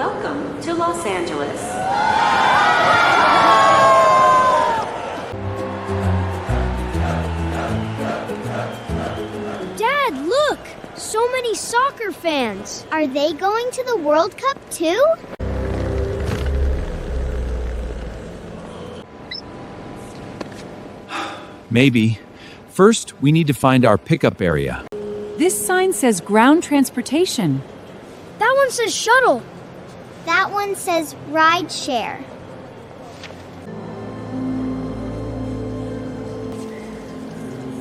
Welcome to Los Angeles. Dad, look! So many soccer fans. Are they going to the World Cup too? Maybe. First, we need to find our pickup area. This sign says ground transportation. That one says shuttle. That one says Rideshare.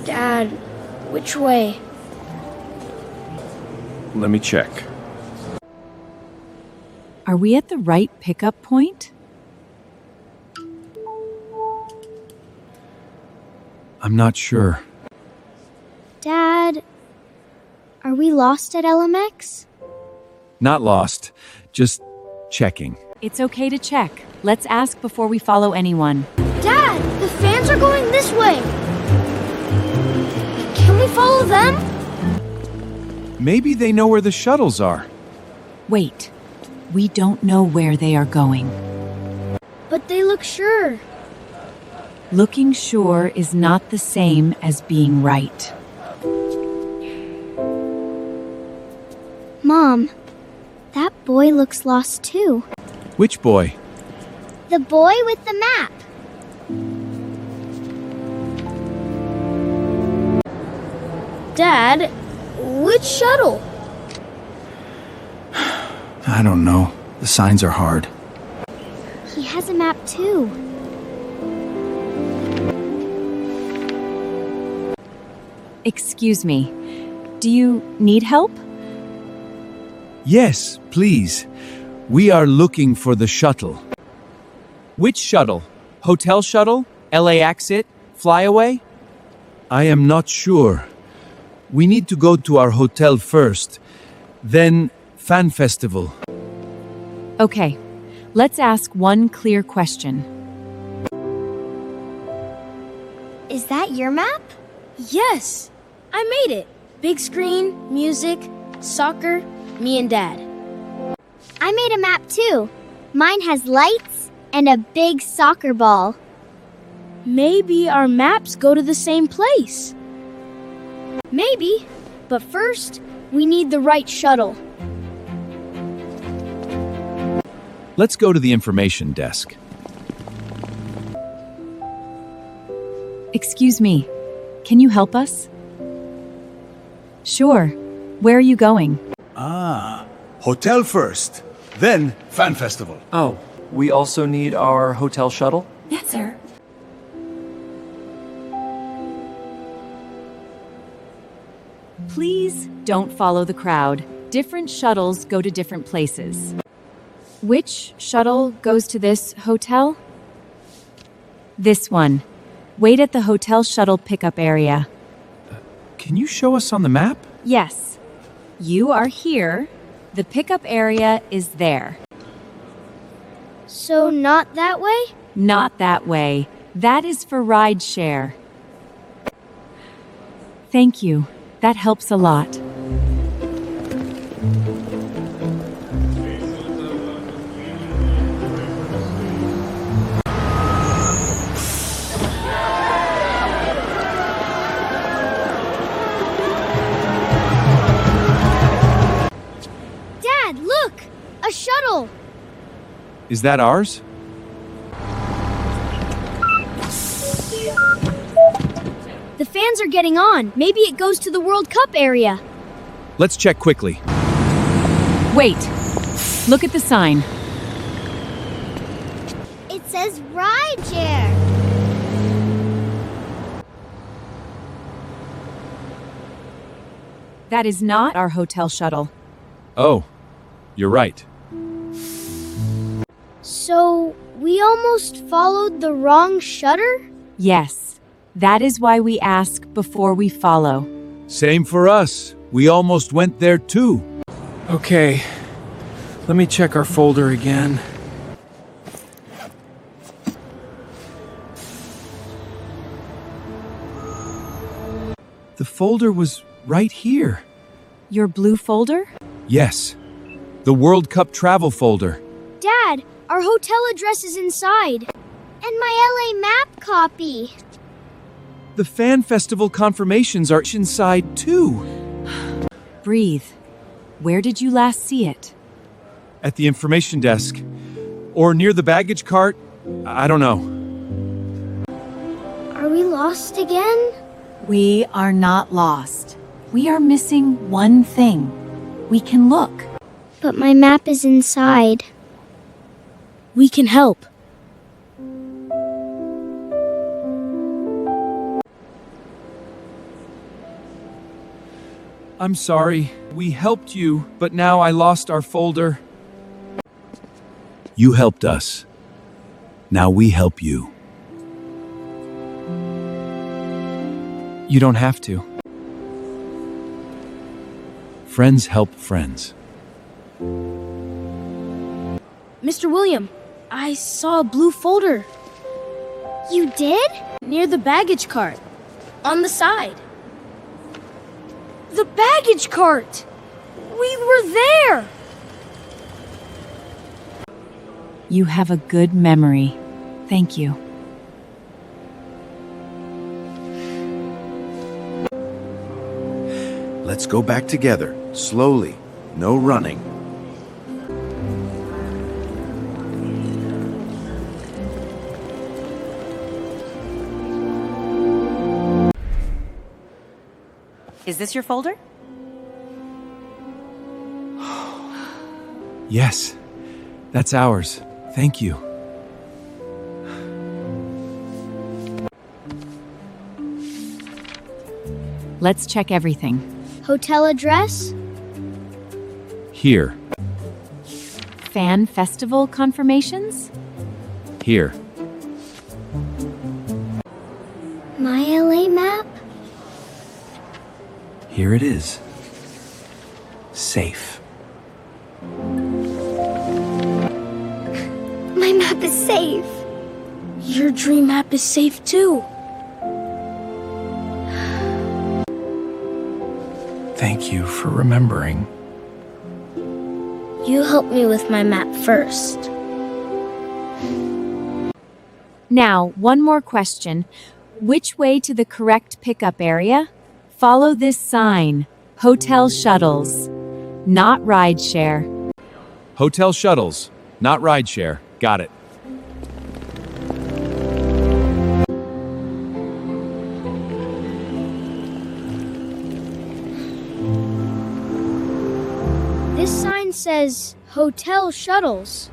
Dad, which way? Let me check. Are we at the right pickup point? I'm not sure. Dad, are we lost at LMX? Not lost. Just checking. It's okay to check. Let's ask before we follow anyone. Dad, the fans are going this way. Can we follow them? Maybe they know where the shuttles are. Wait, we don't know where they are going. But they look sure. Looking sure is not the same as being right. Mom, that boy looks lost too. Which boy? The boy with the map. Dad, which shuttle? I don't know. The signs are hard. He has a map too. Excuse me, do you need help? Yes, please. We are looking for the shuttle. Which shuttle? Hotel shuttle? LAX it? Flyaway? I am not sure. We need to go to our hotel first. Then, fan festival. Okay, let's ask one clear question. Is that your map? Yes, I made it. Big screen, music, soccer, me and Dad. I made a map too. Mine has lights and a big soccer ball. Maybe our maps go to the same place. Maybe, but first, we need the right shuttle. Let's go to the information desk. Excuse me, can you help us? Sure. Where are you going? Hotel first, then fan festival. Oh, we also need our hotel shuttle? Yes, sir. Please don't follow the crowd. Different shuttles go to different places. Which shuttle goes to this hotel? This one. Wait at the hotel shuttle pickup area. Can you show us on the map? Yes. You are here. The pickup area is there. So not that way? Not that way. That is for Rideshare. Thank you. That helps a lot. Dad, look! A shuttle! Is that ours? The fans are getting on. Maybe it goes to the World Cup area. Let's check quickly. Wait. Look at the sign. It says Rideshare. That is not our hotel shuttle. Oh, you're right. So, we almost followed the wrong shutter? Yes. That is why we ask before we follow. Same for us. We almost went there too. Okay, let me check our folder again. The folder was right here. Your blue folder? Yes. The World Cup travel folder. Dad, our hotel address is inside. And my LA map copy. The fan festival confirmations are inside too. Breathe. Where did you last see it? At the information desk. Or near the baggage cart. I don't know. Are we lost again? We are not lost. We are missing one thing. We can look. But my map is inside. We can help. I'm sorry. We helped you, but now I lost our folder. You helped us. Now we help you. You don't have to. Friends help friends. Mr. William, I saw a blue folder You did? near the baggage cart. On the side. The baggage cart! We were there! You have a good memory. Thank you. Let's go back together, slowly. No running. Is this your folder? Yes, that's ours. Thank you. Let's check everything. Hotel address? Here, Fan festival confirmations? here. My LA map? Here it is. Safe. My map is safe. Your dream map is safe too. Thank you for remembering. You helped me with my map first. Now, one more question. Which way to the correct pickup area? Follow this sign. Hotel Shuttles, not Rideshare. Hotel Shuttles, not Rideshare. Got it. This sign says Hotel Shuttles.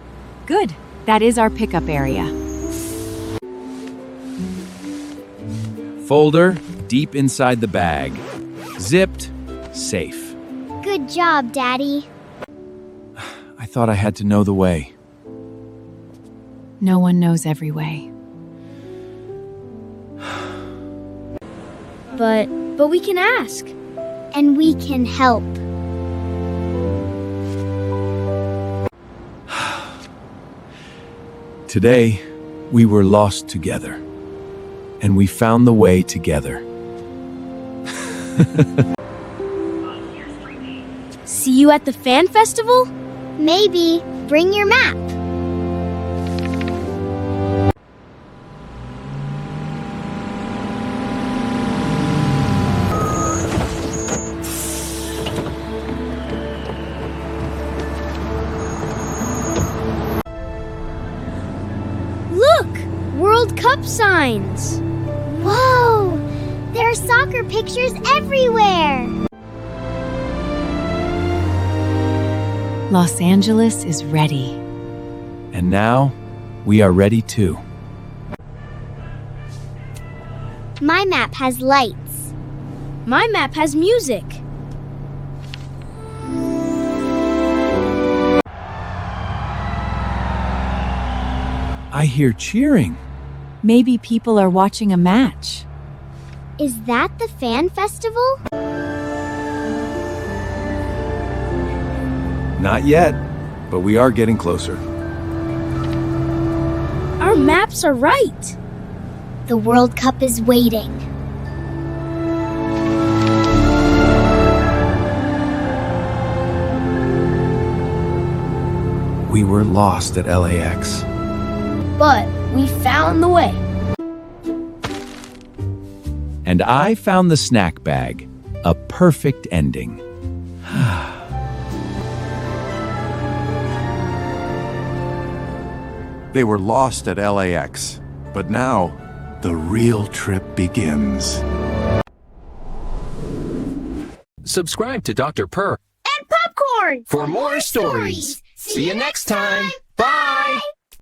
Good. That is our pickup area. Folder, deep inside the bag. Zipped, safe. Good job, Daddy. I thought I had to know the way. No one knows every way. But we can ask. And we can help. Today, we were lost together. And we found the way together. See you at the fan festival? Maybe. Bring your map. Look! World Cup signs! Whoa! There are soccer pictures everywhere! Los Angeles is ready. And now, we are ready too. My map has lights. My map has music. I hear cheering. Maybe people are watching a match. Is that the fan festival? Not yet, but we are getting closer. Our maps are right. The World Cup is waiting. We were lost at LAX. But we found the way. And I found the snack bag. A perfect ending. They were lost at LAX, but now the real trip begins. Subscribe to Dr. Purr And popcorn! for more stories. See you next time. Bye!